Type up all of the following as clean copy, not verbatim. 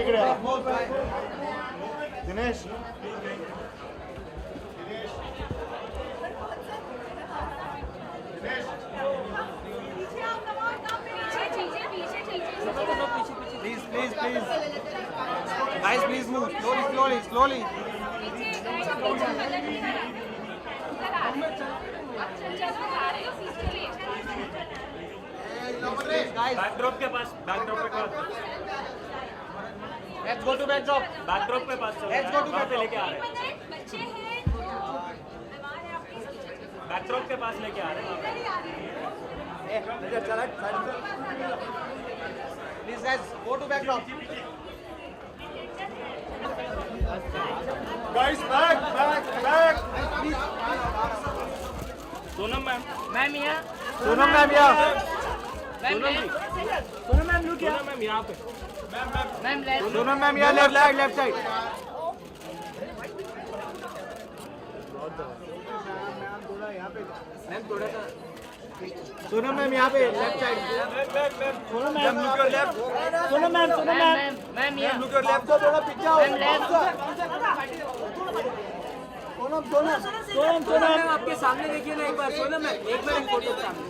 इकडे Dinesh Please, please, please. Guys, please move. Slowly, slowly, slowly. Backdrop के पास, backdrop के पास, Let's go to backdrop. Backdrop के पास चलो। Let's go to वहाँ पे backdrop. लेके आ रहे हैं, बैकड्रॉप के पास लेके आ रहे हैं। इधर चला साइड में। Please guys, go to backdrop. Guys back Sonam ma'am, Ma'am here. Sonam ma'am यहाँ सोनम जी, Sonam ma'am, look here. Sonam ma'am यहाँ पे। Ma'am left. सोनम मैम यहाँ लेफ्ट साइड Ma'am थोड़ा सा. सोनम मैम यहाँ पे left side Sonam ma'am look your left Sonam ma'am. Ma'am here. Look your left को थोड़ा पीछे आओ Ma'am left. सोनम आपके सामने देखिए ना एक बार. सोनम मैम एक मिनट फोटो सामने.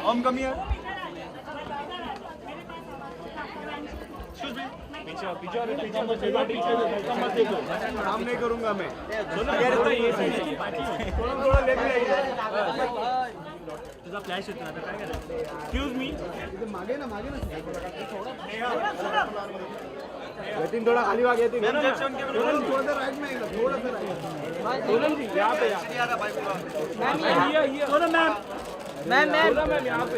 हम कम हियर पीछे आओ, पीछे आओ, पीछे मत देखो। काम नहीं करूंगा मैं सोनम थोड़ा ये साइड से। थोड़ा लेफ्ट आइए तुझा फ्लॅश येतो आता काय करायचं? एक्सक्यूज मी, मागे ना यतीन थोड़ा खाली वाग यतीन थोड़ा सा राइट में आएगा थोड़ा सा राइट सोनम जी यहाँ पे Sonam ma'am, Ma'am. Sonam ma'am यहाँ पे।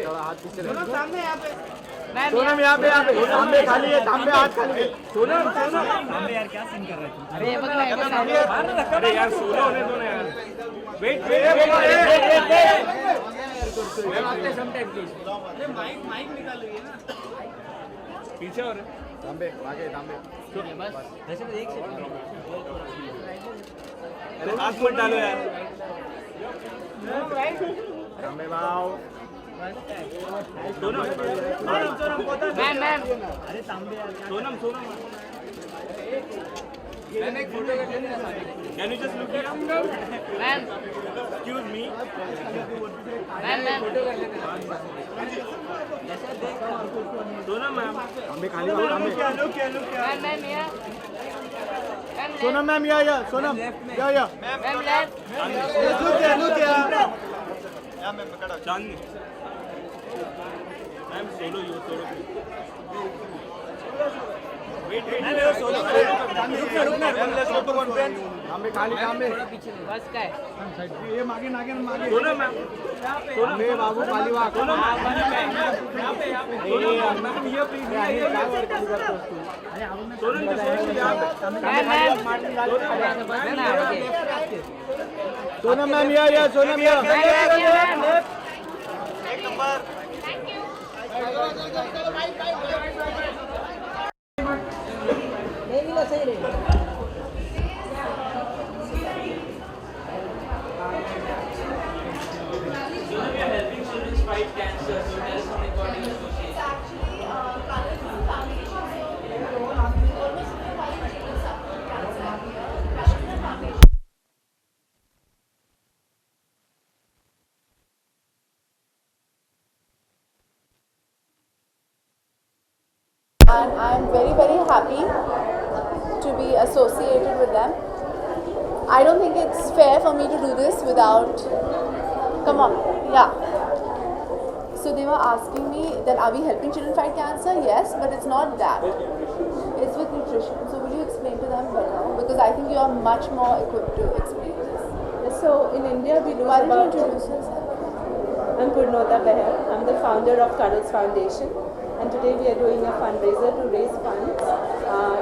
सामने यहाँ पे. सोनम यहाँ पे तांबे खाली है तांबे हाथ खाली है सोनम अबे यार क्या सीन कर रहे थे? अरे ये बघ ना इधर सामने. अरे यार सोलो होने दो ना यार। वेट पीछे और तांबे आगे तांबे अरे हाथ मत डालो यार। तांबे भाव सोनम Ma'am. सोनम Ma'am एक फोटो कर लेना सामने. Can you just look here? Ma'am. Excuse me, Ma'am photo कर लेना. सोनम मैम, तांबे खाली वाग तांबे लुक क्या Ma'am here. Ma'am Sonam ma'am या सोनम या Ma'am left. लुक या चांदनी मैम सोलो वेट सोलो रुकना तांबे खाली तांबे बस काय. ये मागे सोलो मैम, तांबे बाबू खाली वाग सोलो मैम ये प्लीज सोलो यहाँ पे सोनम मैम या सोनम या And I'm very, very happy to be associated with them. I don't think it's fair for me to do this without, come on, yeah. So they were asking me that are we helping children fight cancer? Yes, but it's not that. It's with nutrition. So will you explain to them better? Because I think you are much more equipped to explain this. So in India we lose Why don't you about. introduce yourself? I'm Purnota Beher. I'm the founder of Cuddles Foundation, and today we are doing a fundraiser to raise funds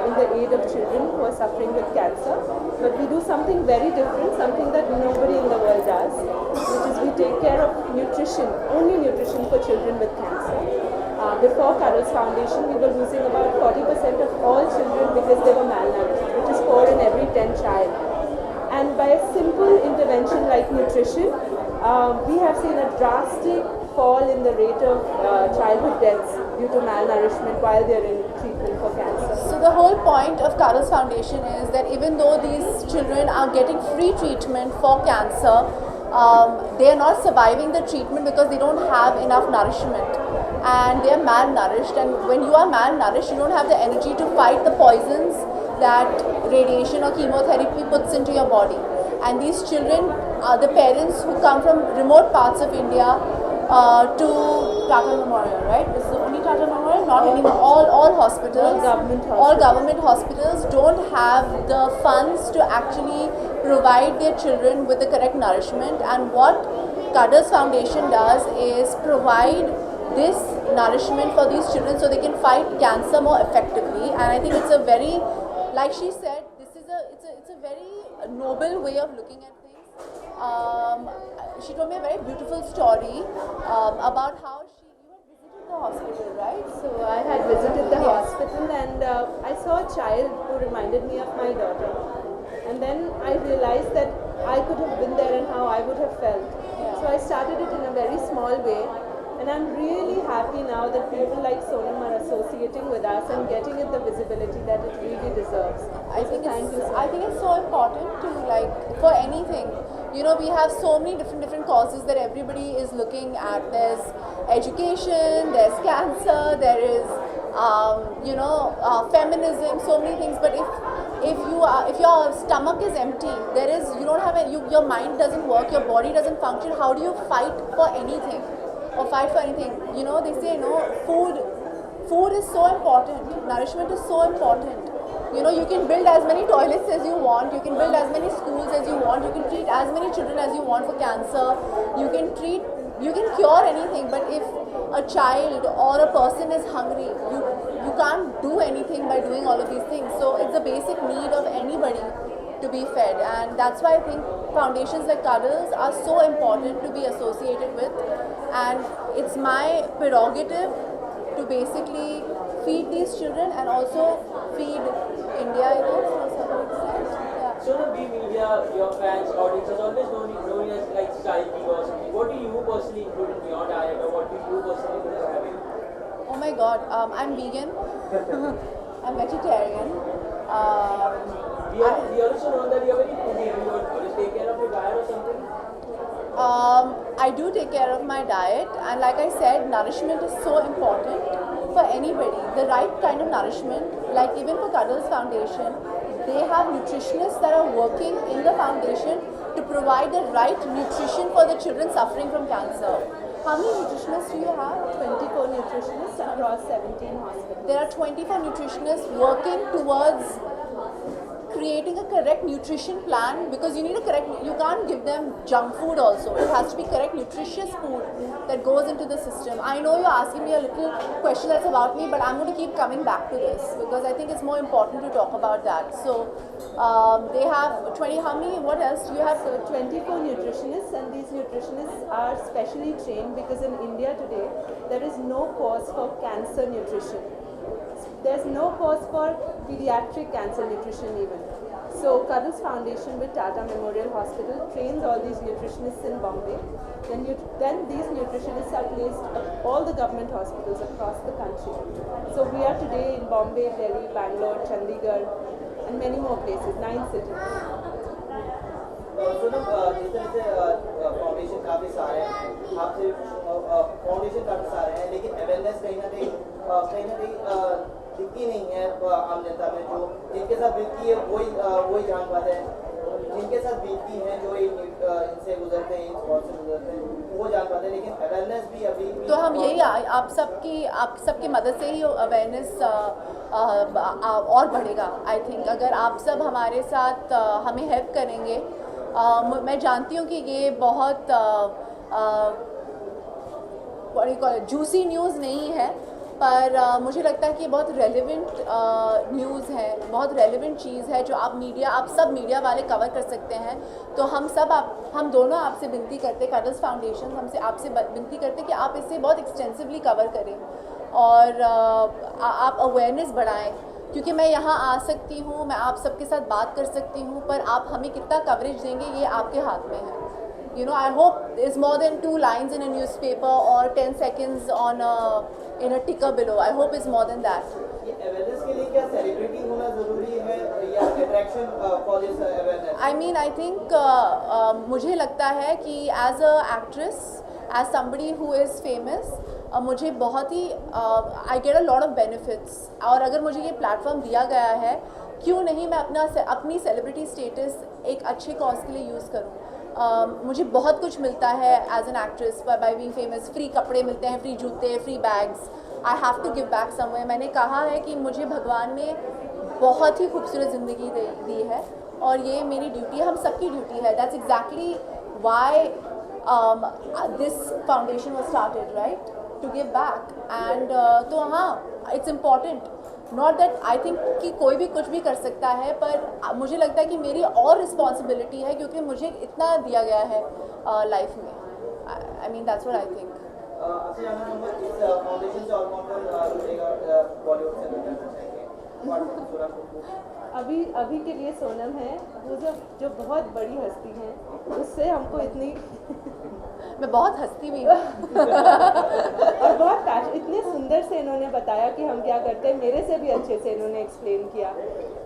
in the aid of children who are suffering with cancer. But we do something very different, something that nobody in the world does, which is we take care of nutrition, only nutrition for children with cancer. Before Cuddles Foundation, we were losing about 40% of all children because they were malnourished, which is 4 in every 10 child. And by a simple intervention like nutrition, we have seen a drastic fall in the rate of childhood deaths due to malnourishment while they are in treatment for cancer. So the whole point of Cuddles Foundation is that even though these children are getting free treatment for cancer, they are not surviving the treatment because they don't have enough nourishment and they are malnourished. And when you are malnourished, you don't have the energy to fight the poisons that radiation or chemotherapy puts into your body. And these children are the parents who come from remote parts of India to Tata Memorial, right? This is the only Tata Memorial, not anymore. All hospitals, all government hospitals don't have the funds to actually provide their children with the correct nourishment. And what Cuddles Foundation does is provide this nourishment for these children so they can fight cancer more effectively. And I think it's a very, like she said, it's a very noble way of looking at things. She told me a very beautiful story about how you had visited the hospital, right? So I had visited the hospital and I saw a child who reminded me of my daughter. And then I realized that I could have been there and how I would have felt. So I started it in a very small way. And I'm really happy now that people like Sonam are associating with us and getting it the visibility that it really deserves. I think it's so important to, like, for anything. You know, we have so many different causes that everybody is looking at. There's education, there's cancer, there is feminism, so many things. But if your stomach is empty, your mind doesn't work, your body doesn't function. How do you fight for anything? Or fight for anything? You know, they say, food is so important, nourishment is so important. You know, you can build as many toilets as you want, you can build as many schools as you want, you can treat as many children as you want for cancer, you can cure anything, but if a child or a person is hungry, you can't do anything by doing all of these things. So it's a basic need of anybody to be fed, and that's why I think foundations like Cuddles are so important to be associated with. And it's my prerogative to basically feed these children and also feed India, I guess, to a certain extent. Yeah. So the media, your fans, audience has always known you as like style diva or something. What do you personally include in your diet, or what do you personally prefer having? Oh my God, I'm vegan. I'm vegetarian. We also know that you're very foodie. You take care of your diet or something? I do take care of my diet, and like I said, nourishment is so important for anybody. The right kind of nourishment, like even for Cuddles Foundation, they have nutritionists that are working in the foundation to provide the right nutrition for the children suffering from cancer. How many nutritionists do you have? 24 nutritionists across 17 hospitals. There are 24 nutritionists working towards creating a correct nutrition plan, because you can't give them junk food also. It has to be correct nutritious food that goes into the system. I know you're asking me a little question that's about me, but I'm going to keep coming back to this because I think it's more important to talk about that. So they have 20, how many, what else do you have? So 24 nutritionists, and these nutritionists are specially trained because in India today, there is no course for cancer nutrition. There's no course for pediatric cancer nutrition even. So Cuddles Foundation with Tata Memorial Hospital trains all these nutritionists in Bombay. Then these nutritionists are placed at all the government hospitals across the country. So we are today in Bombay, Delhi, Bangalore, Chandigarh, and many more places, 9 cities. So जिस तरह से foundation काफ़ी सारे हैं, आपसे foundation काफ़ी सारे हैं, लेकिन अवेयरनेस कहीं ना कहीं दिखती नहीं है आम जनता में। जो जिनके साथ बीतती है वही जान पाते हैं, जिनके साथ बीतती हैं, जो इनसे गुजरते हैं, इस वॉर से गुजरते हैं, वो जान पाते हैं, लेकिन अवेयरनेस भी अभी तो हम यही आप सबकी मदद से ही अवेयरनेस और बढ़ेगा। आई थिंक अगर आप सब हमारे साथ हमें हेल्प करेंगे, मैं जानती हूँ कि ये बहुत जूसी न्यूज़ नहीं है, पर मुझे लगता है कि बहुत रेलेवेंट न्यूज़ है, बहुत रेलेवेंट चीज़ है जो आप सब मीडिया वाले कवर कर सकते हैं। तो हम दोनों आपसे विनती करते, Cuddles फाउंडेशन आपसे विनती करते कि आप इसे बहुत एक्सटेंसिवली कवर करें और आप अवेयरनेस बढ़ाएं, क्योंकि मैं यहाँ आ सकती हूँ, मैं आप सबके साथ बात कर सकती हूँ, पर आप हमें कितना कवरेज देंगे ये आपके हाथ में है। You know, I hope there's more than 2 lines in a newspaper or 10 seconds on in a ticker below. I hope it's more than that. ये awareness के लिए क्या celebrity होना जरूरी है या attraction for this awareness? I mean, I think मुझे लगता है कि as a actress, as somebody who is famous, मुझे बहुत ही I get a lot of benefits. और अगर मुझे ये प्लेटफॉर्म दिया गया है, क्यों नहीं मैं अपनी सेलिब्रिटी स्टेटस एक अच्छे कॉज के लिए यूज़ करूँ. मुझे बहुत कुछ मिलता है as an actress by being famous. Free कपड़े मिलते हैं, फ्री जूते, free bags. I have to give back somewhere. मैंने कहा है कि मुझे भगवान ने बहुत ही खूबसूरत ज़िंदगी दी है और ये मेरी ड्यूटी है, हम सबकी ड्यूटी है. That's exactly why this foundation was started, right, to give back. And तो हाँ, it's important. Not that I think कि कोई भी कुछ भी कर सकता है, पर मुझे लगता है कि मेरी और रिस्पॉन्सिबिलिटी है क्योंकि मुझे इतना दिया गया है लाइफ में. I mean that's what I think. आपसे जानना चाहूँगा इस फाउंडेशन से और कौन जुड़ेगा बॉलीवुड से करना चाहेंगे? अभी के लिए सोनम है, वो जो बहुत बड़ी हस्ती हैं, उससे हमको इतनी मैं बहुत हंसती भी हूँ. और बहुत इतने सुंदर से इन्होंने बताया कि हम क्या करते हैं, मेरे से भी अच्छे से इन्होंने एक्सप्लेन किया.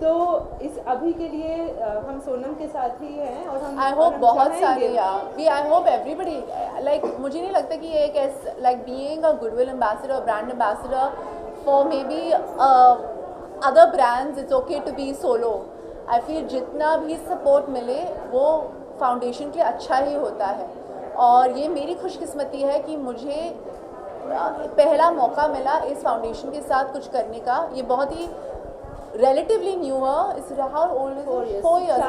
तो इस अभी के लिए हम सोनम के साथ ही हैं और हम आई होप बहुत सारे आई होप एवरीबडी लाइक मुझे नहीं लगता कि ये एक like being a goodwill ambassador, brand ambassador for maybe other brands, it's okay to be solo. I feel जितना भी सपोर्ट मिले वो फाउंडेशन के अच्छा ही होता है. और ये मेरी खुशकिस्मती है कि मुझे पहला मौका मिला इस फाउंडेशन के साथ कुछ करने का. ये बहुत ही relatively newer, it's how old is it? 4 years.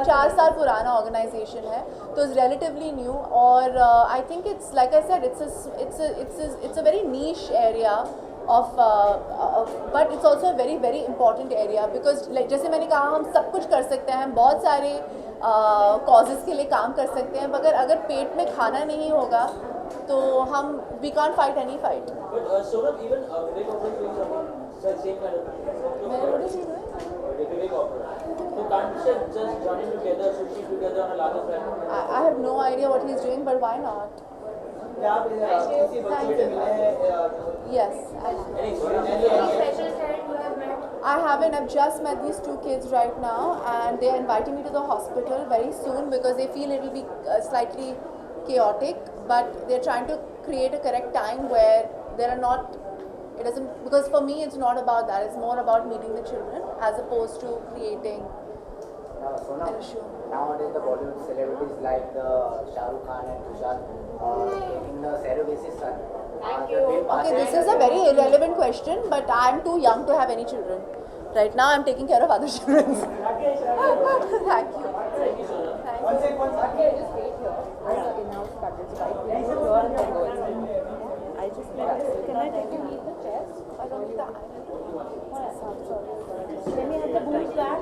4 साल पुराना ऑर्गेनाइजेशन है, तो it's relatively new. और I think it's like I said, it's a very niche area of but it's also a very very important area because like जैसे मैंने कहा, हम सब कुछ कर सकते हैं, हम बहुत सारे causes के लिए काम कर सकते हैं, मगर अगर पेट में खाना नहीं होगा तो हम we can't fight any fight. But Sonam, even Vivek Oberoi is doing something same kind of thing. What is he doing? Vivek Oberoi. So can't we just joining together, sushi together on a larger platform? I have no idea what he's doing, but why not? क्या आप किसी बच्चों से मिले हैं? Yes, I haven't. I've just met these 2 kids right now, and they're inviting me to the hospital very soon because they feel it'll be slightly chaotic, but they're trying to create a correct time where there are not. It doesn't, because for me it's not about that. It's more about meeting the children as opposed to creating an issue. Nowadays the Bollywood celebrities like the Shah Rukh Khan and Tushar taking the surrogacy son. Thank you. Okay, this is a very irrelevant question, but I'm too young to have any children. Right now I'm taking care of other children. Thank you. Thank you, Sonam. One second. just wait here. In-house coverage, right? We move here and then go inside. I just can I take you meet the chairs? I don't think that. Can we have the booth back?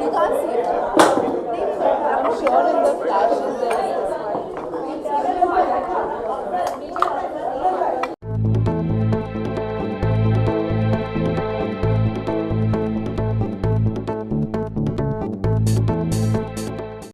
You can't see it. I'm sure in the flashes there is